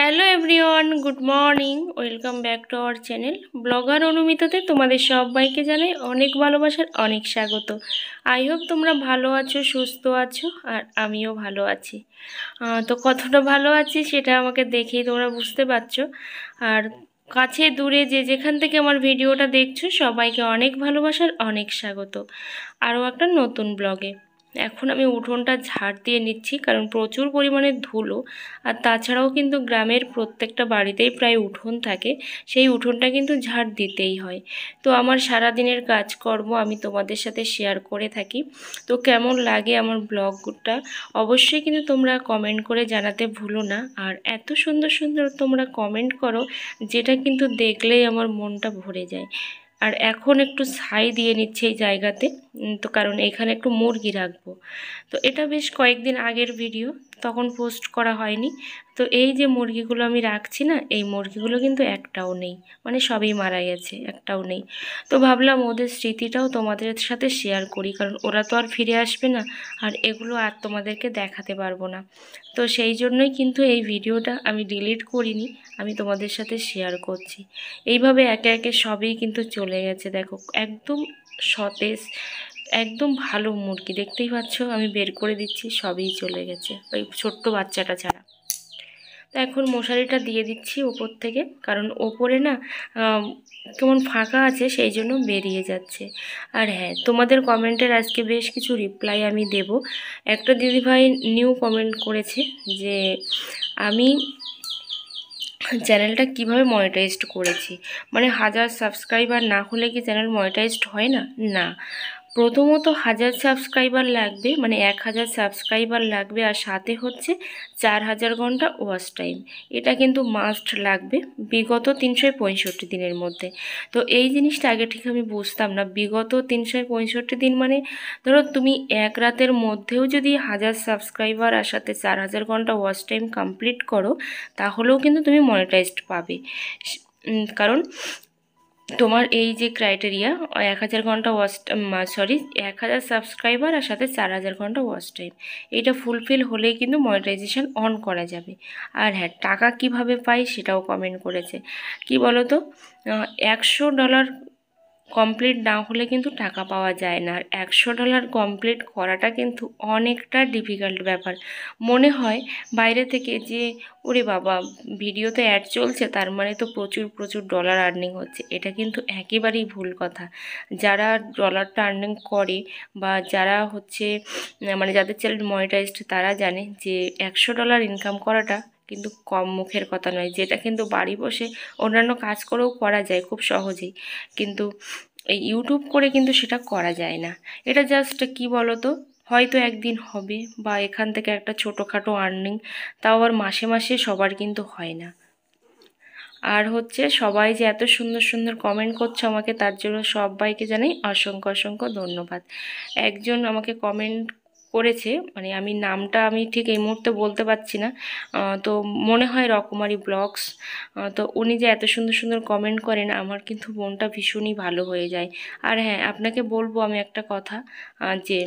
Hello everyone, good morning. Welcome back to our channel blogger অনুমিতাতে তোমাদের সবাইকে জানাই অনেক ভালোবাসার অনেক স্বাগত। আই হোপ তোমরা ভালো আছো, সুস্থ আছো, আর আমিও ভালো আছি। তো কতটা ভালো আছি সেটা আমাকে দেখেই তোমরা বুঝতে পারছো। আর কাছে দূরে যে যেখান থেকে আমার ভিডিওটা দেখছো সবাইকে অনেক ভালোবাসার অনেক স্বাগত আরও একটা নতুন ব্লগে। এখন আমি উঠোনটা ঝাড় দিয়ে নিচ্ছি, কারণ প্রচুর পরিমাণে ধুলো। আর তাছাড়াও কিন্তু গ্রামের প্রত্যেকটা বাড়িতেই প্রায় উঠোন থাকে, সেই উঠোনটা কিন্তু ঝাড় দিতেই হয়। তো আমার সারা দিনের কাজকর্ম আমি তোমাদের সাথে শেয়ার করে থাকি। তো কেমন লাগে আমার ব্লগটা অবশ্যই কিন্তু তোমরা কমেন্ট করে জানাতে ভুলো না। আর এত সুন্দর সুন্দর তোমরা কমেন্ট করো, যেটা কিন্তু দেখলেই আমার মনটা ভরে যায়। আর এখন একটু ছাই দিয়ে নিচ্ছে এই জায়গাতে, তো কারণ এখানে একটু মুরগি রাখবো। তো এটা বেশ কয়েকদিন আগের ভিডিও, তখন পোস্ট করা হয়নি। তো এই যে মুরগিগুলো আমি রাখছি না, এই মুরগিগুলো কিন্তু একটাও নেই, মানে সবই মারা গেছে, একটাও নেই। তো ভাবলাম ওদের স্মৃতিটাও তোমাদের সাথে শেয়ার করি, কারণ ওরা তো আর ফিরে আসবে না, আর এগুলো আর তোমাদেরকে দেখাতে পারবো না। তো সেই জন্যই কিন্তু এই ভিডিওটা আমি ডিলিট করিনি, আমি তোমাদের সাথে শেয়ার করছি। এইভাবে একে একে সবই কিন্তু চলে গেছে, দেখো একদম সতেজ, একদম ভালো মুরগি, দেখতেই পাচ্ছ আমি বের করে দিচ্ছি, সবই চলে গেছে ওই ছোট্ট বাচ্চাটা ছাড়া। তো এখন মশারিটা দিয়ে দিচ্ছি ওপর থেকে, কারণ ওপরে না কেমন ফাঁকা আছে, সেই জন্য বেরিয়ে যাচ্ছে। আর হ্যাঁ, তোমাদের কমেন্টের আজকে বেশ কিছু রিপ্লাই আমি দেব। একটা দিদিভাই নিউ কমেন্ট করেছে যে আমি চ্যানেলটা কিভাবে মনিটাইজড করেছি, মানে 1000 সাবস্ক্রাইবার না হলে কি চ্যানেল মনিটাইজড হয় না? না, প্রথমত 1000 সাবস্ক্রাইবার লাগবে, মানে 1000 সাবস্ক্রাইবার লাগবে, আর সাথে হচ্ছে 4000 ঘন্টা ওয়াচ টাইম। এটা কিন্তু মাস্ট লাগবে বিগত 365 দিনের মধ্যে। তো এই জিনিসটা আগে ঠিক আমি বুঝতাম না, বিগত 365 দিন মানে ধরো তুমি এক রাতের মধ্যেও যদি 1000 সাবস্ক্রাইবার আর সাথে 4000 ঘন্টা ওয়াচ টাইম কমপ্লিট করো, তাহলেও কিন্তু তুমি মনিটাইজড পাবে। কারণ তোমার এই যে ক্রাইটেরিয়া 1000 ঘন্টা ওয়াচ, 1000 সাবস্ক্রাইবার আর সাথে 4000 ঘন্টা ওয়াচ টাইম, এটা ফুলফিল হলেই কিন্তু মনিটাইজেশন অন করা যাবে। আর হ্যাঁ, টাকা কিভাবে পাই সেটাও কমেন্ট করেছে। কি বলো তো, $100 কমপ্লিট না হলে কিন্তু টাকা পাওয়া যায় না। আর $100 কমপ্লিট করাটা কিন্তু অনেকটা ডিফিকাল্ট ব্যাপার। মনে হয় বাইরে থেকে যে ওরে বাবা, ভিডিওতে অ্যাড চলছে, তার মানে তো প্রচুর প্রচুর ডলার আর্নিং হচ্ছে। এটা কিন্তু একেবারেই ভুল কথা। যারা ডলারটা আর্নিং করে বা যারা হচ্ছে মানে যাদের চ্যানেল মনিটাইজড, তারা জানে যে $100 ইনকাম করাটা কিন্তু কম মুখের কথা নয়, যেটা কিন্তু বাড়ি বসে অন্যান্য কাজ করেও করা যায় খুব সহজেই, কিন্তু এই ইউটিউব করে কিন্তু সেটা করা যায় না। এটা জাস্ট কি বলো তো, হয়তো একদিন হবে, বা এখান থেকে একটা ছোটোখাটো আর্নিং, তাও আবার মাসে মাসে সবার কিন্তু হয় না। আর হচ্ছে সবাই যে এত সুন্দর সুন্দর কমেন্ট করছে আমাকে, তার জন্য সবাইকে জানাই অসংখ্য অসংখ্য ধন্যবাদ। একজন আমাকে কমেন্ট করেছে, মানে আমি নামটা আমি ঠিক এই মুহূর্তে বলতে পারছি না, তো মনে হয় রকমারি ব্লগস। তো উনি যে এত সুন্দর সুন্দর কমেন্ট করেন, আমার কিন্তু মনটা ভীষণই ভালো হয়ে যায়। আর হ্যাঁ, আপনাকে বলবো আমি একটা কথা, যে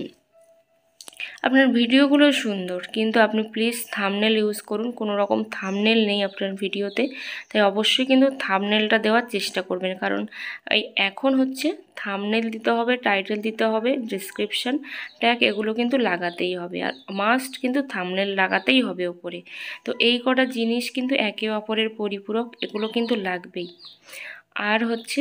আপনার ভিডিওগুলো সুন্দর, কিন্তু আপনি প্লিজ থাম্বনেল ইউজ করুন। কোনো রকম থাম্বনেল নেই আপনার ভিডিওতে, তাই অবশ্যই কিন্তু থাম্বনেলটা দেওয়ার চেষ্টা করবেন, কারণ এই এখন হচ্ছে থাম্বনেল দিতে হবে, টাইটেল দিতে হবে, ডেসক্রিপশন ট্যাগ এগুলো কিন্তু লাগাতেই হবে, আর মাস্ট কিন্তু থাম্বনেল লাগাতেই হবে ওপরে। তো এই কটা জিনিস কিন্তু একে অপরের পরিপূরক, এগুলো কিন্তু লাগবেই। আর হচ্ছে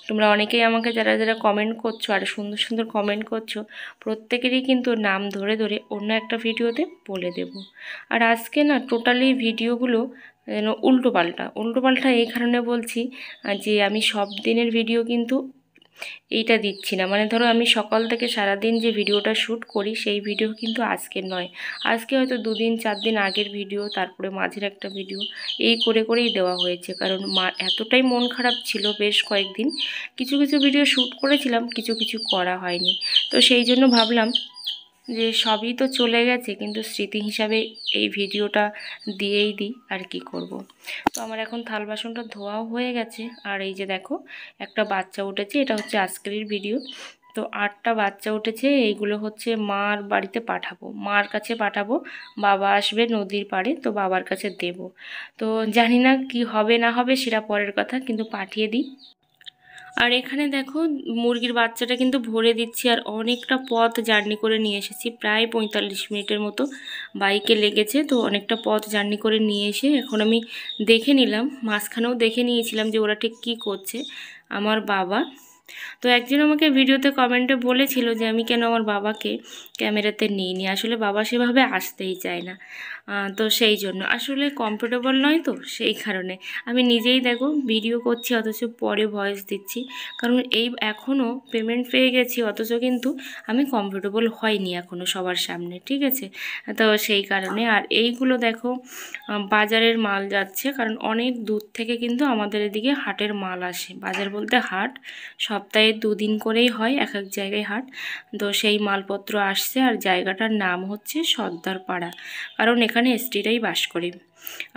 তোমরা অনেকেই আমাকে যারা যারা কমেন্ট করছো আর সুন্দর সুন্দর কমেন্ট করছো, প্রত্যেকেরই কিন্তু নাম ধরে ধরে অন্য একটা ভিডিওতে বলে দেব। আর আজকে না টোটালি ভিডিওগুলো যেন উল্টোপাল্টা এই কারণে বলছি, যে আমি সব দিনের ভিডিও কিন্তু এইটা দিচ্ছি না। মানে ধরো আমি সকাল থেকে সারাদিন যে ভিডিওটা শ্যুট করি, সেই ভিডিও কিন্তু আজকের নয়, আজকে হয়তো 2 দিন 4 দিন আগের ভিডিও, তারপরে মাঝের একটা ভিডিও, এই করে করেই দেওয়া হয়েছে। কারণ এতটাই মন খারাপ ছিল, বেশ কয়েকদিন কিছু কিছু ভিডিও শ্যুট করেছিলাম, কিছু কিছু করা হয়নি। তো সেই জন্য ভাবলাম যে সবই তো চলে গেছে, কিন্তু স্মৃতি হিসাবে এই ভিডিওটা দিয়েই দিই, আর কি করব। তো আমার এখন থাল বাসনটা ধোয়াও হয়ে গেছে। আর এই যে দেখো একটা বাচ্চা উঠেছে, এটা হচ্ছে আজকের ভিডিও। তো 8টা বাচ্চা উঠেছে। এইগুলো হচ্ছে মার বাড়িতে পাঠাবো, মার কাছে পাঠাবো। বাবা আসবে নদীর পাড়ে, তো বাবার কাছে দেব। তো জানি না কি হবে না হবে সেটা পরের কথা, কিন্তু পাঠিয়ে দিই। আর এখানে দেখো মুরগির বাচ্চাটা কিন্তু ভরে দিচ্ছি, আর অনেকটা পথ জার্নি করে নিয়ে এসেছি, প্রায় 45 মিনিটের মতো বাইকে লেগেছে। তো অনেকটা পথ জার্নি করে নিয়ে এসে এখন আমি দেখে নিলাম, মাঝখানেও দেখে নিয়েছিলাম যে ওরা ঠিক কী করছে আমার বাবা। তো একজন আমাকে ভিডিওতে কমেন্টে বলেছিল যে আমি কেন আমার বাবাকে ক্যামেরাতে নিইনি, আসলে বাবা সেভাবে আসতেই চায় না। তো সেই জন্য আসলে কমফোর্টেবল নয়, তো সেই কারণে আমি নিজেই দেখো ভিডিও করছি অথচ পরে ভয়েস দিচ্ছি, কারণ এই এখনও পেমেন্ট পেয়ে গেছি অথচ কিন্তু আমি কমফোর্টেবল হয়নি এখনও সবার সামনে, ঠিক আছে। তো সেই কারণে আর এইগুলো দেখো বাজারের মাল যাচ্ছে, কারণ অনেক দূর থেকে কিন্তু আমাদের এদিকে হাটের মাল আসে। বাজার বলতে হাট, সপ্তাহে 2 দিন করেই হয় এক এক জায়গায় হাট। তো সেই মালপত্র আসছে, আর জায়গাটার নাম হচ্ছে সর্দারপাড়া, কারণ এখানে এসটিরাই বাস করে।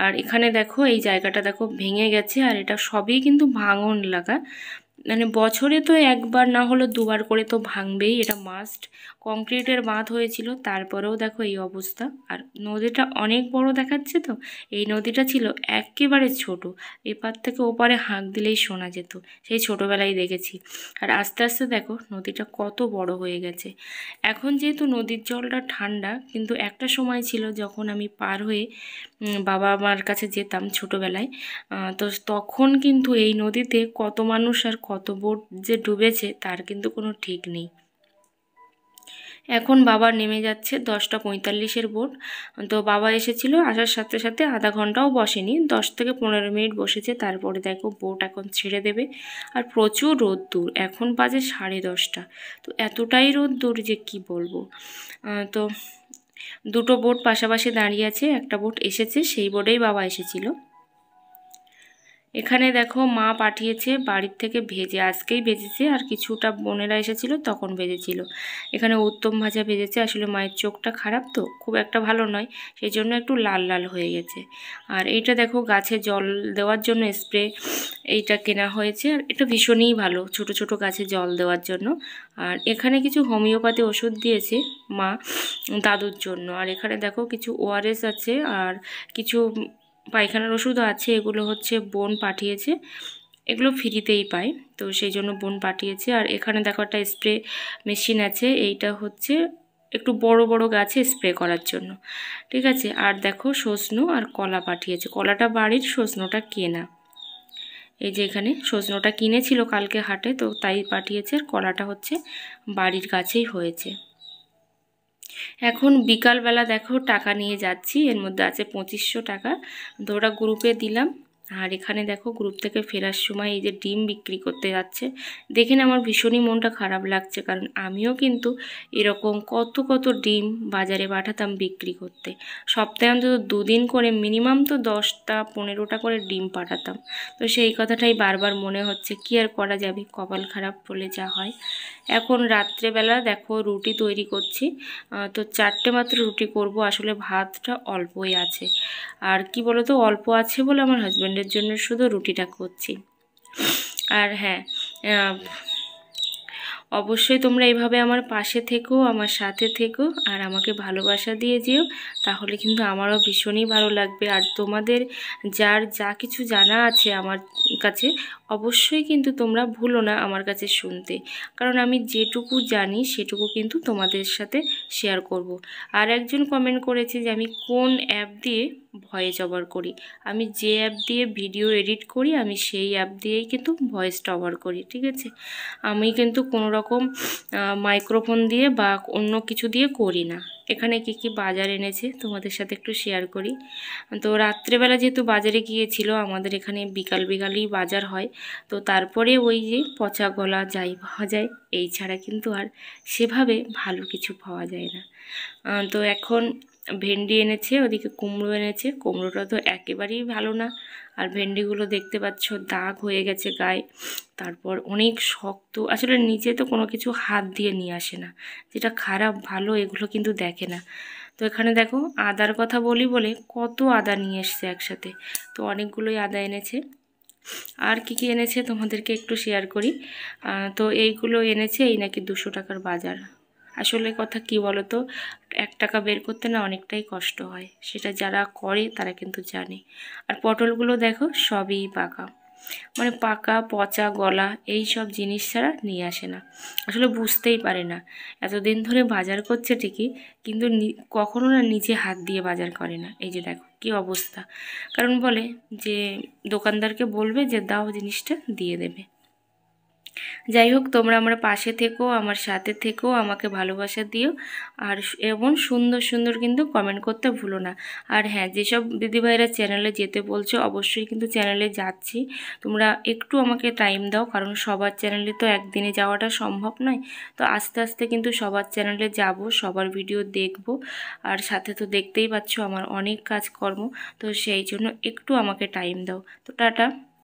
আর এখানে দেখো এই জায়গাটা দেখো ভেঙে গেছে, আর এটা সবই কিন্তু ভাঙন লাগা, মানে বছরে তো একবার না হলো 2বার করে তো ভাঙবেই, এটা মাস্ট। কংক্রিটের বাঁধ হয়েছিল, তারপরেও দেখো এই অবস্থা। আর নদীটা অনেক বড় দেখাচ্ছে, তো এই নদীটা ছিল একেবারে ছোট, এপার থেকে ওপারে হাঁক দিলেই শোনা যেত, সেই ছোটোবেলায় দেখেছি। আর আস্তে আস্তে দেখো নদীটা কত বড় হয়ে গেছে। এখন যেহেতু নদীর জলটা ঠান্ডা, কিন্তু একটা সময় ছিল যখন আমি পার হয়ে বাবা মার কাছে যেতাম ছোটোবেলায়, তো তখন কিন্তু এই নদীতে কত মানুষ আর কত বোট যে ডুবেছে তার কিন্তু কোনো ঠিক নেই। এখন বাবা নেমে যাচ্ছে 10টা 45-এর বোট। তো বাবা এসেছিল, আসার সাথে সাথে আধা ঘন্টাও বসেনি, 10 থেকে 15 মিনিট বসেছে, তারপরে দেখো বোট এখন ছেড়ে দেবে। আর প্রচুর রোদ্দুর, এখন বাজে 10:30। তো এতটাই রোদ্দুর যে কি বলবো। তো 2টো বোট পাশাপাশি দাঁড়িয়ে আছে, একটা বোট এসেছে, সেই বোটেই বাবা এসেছিল। এখানে দেখো মা পাঠিয়েছে বাড়ির থেকে ভেজে, আজকেই ভেজেছে, আর কিছুটা বোনেরা এসেছিল তখন ভেজেছিল। এখানে উত্তম ভাজা ভেজেছে, আসলে মায়ের চোখটা খারাপ তো খুব একটা ভালো নয়, সেই জন্য একটু লাল লাল হয়ে গেছে। আর এইটা দেখো গাছে জল দেওয়ার জন্য স্প্রে, এইটা কেনা হয়েছে, আর এটা ভীষণই ভালো ছোট ছোট গাছে জল দেওয়ার জন্য। আর এখানে কিছু হোমিওপ্যাথি ওষুধ দিয়েছে মা দাদুর জন্য। আর এখানে দেখো কিছু ওআরএস আছে, আর কিছু পায়খানার ওষুধও আছে, এগুলো হচ্ছে বোন পাঠিয়েছে, এগুলো ফ্রিতেই পায়, তো সেই জন্য বোন পাঠিয়েছে। আর এখানে দেখো একটা স্প্রে মেশিন আছে, এইটা হচ্ছে একটু বড় বড় গাছে স্প্রে করার জন্য, ঠিক আছে। আর দেখো সজনো আর কলা পাঠিয়েছে, কলাটা বাড়ির, সজনোটা কেনা। এই যে এখানে সজনোটা কিনেছিল কালকে হাটে, তো তাই পাঠিয়েছে, আর কলাটা হচ্ছে বাড়ির কাছেই হয়েছে। এখন বিকালবেলা দেখো টাকা নিয়ে যাচ্ছি, এর মধ্যে আছে 2500 টাকা, তো ওটা গ্রুপে দিলাম। আর এখানে দেখো গ্রুপ থেকে ফেরার সময় এই যে ডিম বিক্রি করতে যাচ্ছে, দেখে না আমার ভীষণই মনটা খারাপ লাগছে, কারণ আমিও কিন্তু এরকম কত কত ডিম বাজারে পাঠাতাম বিক্রি করতে, সপ্তাহে অন্তত 2 দিন করে মিনিমাম তো 10টা 15টা করে ডিম পাঠাতাম। তো সেই কথাটাই বারবার মনে হচ্ছে, কি আর করা যাবে, কপাল খারাপ বলে যা হয়। এখন রাত্রেবেলা দেখো রুটি তৈরি করছি, তো 4টে মাত্র রুটি করব, আসলে ভাতটা অল্পই আছে। আর কি বলো তো, অল্প আছে বলে আমার হাজব্যান্ডের জন্য শুধু রুটিটা করছি। আর হ্যাঁ, অবশ্যই তোমরা এইভাবে আমার পাশে থেকো, আমার সাথে থেকো, আর আমাকে ভালোবাসা দিয়ে যেও, তাহলে কিন্তু আমারও ভীষণই ভালো লাগবে। আর তোমাদের যার যা কিছু জানা আছে আমার কাছে, অবশ্যই কিন্তু তোমরা ভুলো না আমার কাছে শুনতে, কারণ আমি যেটুকু জানি সেটুকু কিন্তু তোমাদের সাথে শেয়ার করব। আর একজন কমেন্ট করেছে যে আমি কোন অ্যাপ দিয়ে ভয়েস ওভার করি, আমি যে অ্যাপ দিয়ে ভিডিও এডিট করি আমি সেই অ্যাপ দিয়েই কিন্তু ভয়েসটা ওভার করি, ঠিক আছে। আমি কিন্তু কোনো রকম মাইক্রোফোন দিয়ে বা অন্য কিছু দিয়ে করি না। এখানে কি কি বাজার এনেছে তোমাদের সাথে একটু শেয়ার করি। তো রাত্রেবেলা যেহেতু বাজারে গিয়েছিল, আমাদের এখানে বিকাল বিকালই বাজার হয়, তো তারপরে ওই যে পচা গলা যাই পাওয়া যায়, এই ছাড়া কিন্তু আর সেভাবে ভালো কিছু পাওয়া যায় না। তো এখন ভেন্ডি এনেছে, ওদিকে কুমড়ো এনেছে, কুমড়োটা তো একেবারেই ভালো না, আর ভেন্ডিগুলো দেখতে পাচ্ছ দাগ হয়ে গেছে গায়ে, তারপর অনেক শক্ত, আসলে নিচে তো কোনো কিছু হাত দিয়ে নিয়ে আসে না, যেটা খারাপ ভালো এগুলো কিন্তু দেখে না। তো এখানে দেখো আদার কথা বলি বলে কত আদা নিয়ে এসছে একসাথে, তো অনেকগুলোই আদা এনেছে। আর কি কি এনেছে তোমাদেরকে একটু শেয়ার করি। তো এইগুলো এনেছে, এই নাকি 200 টাকার বাজার। আসলে কথা কি বলো তো, 1 টাকা বের করতে না অনেকটাই কষ্ট হয়, সেটা যারা করে তারা কিন্তু জানে। আর পটলগুলো দেখো সবই পাকা, মানে পাকা পচা গলা এই সব জিনিস ছাড়া নিয়ে আসে না। আসলে বুঝতেই পারে না, এতদিন ধরে বাজার করছে ঠিকই, কিন্তু কখনো না নিজে হাত দিয়ে বাজার করে না। এই যে দেখো কি অবস্থা, কারণ বলে যে দোকানদারকে বলবে যে দাও, জিনিসটা দিয়ে দেবে। যাই হোক, তোমরা আমার পাশে থেকো, আমার সাথে থেকো, আমাকে ভালোবাসা দিও, আর এমন সুন্দর সুন্দর কিন্তু কমেন্ট করতে ভুলো না। আর হ্যাঁ, যেসব দিদিভাইরা চ্যানেলে যেতে বলছো, অবশ্যই কিন্তু চ্যানেলে যাচ্ছি। তোমরা একটু আমাকে টাইম দাও, কারণ সবার চ্যানেলে তো একদিনে যাওয়াটা সম্ভব নয়। তো আস্তে আস্তে কিন্তু সবার চ্যানেলে যাব, সবার ভিডিও দেখব। আর সাথে তো দেখতেই পাচ্ছ আমার অনেক কাজকর্ম, তো সেই জন্য একটু আমাকে টাইম দাও। তো টাটা।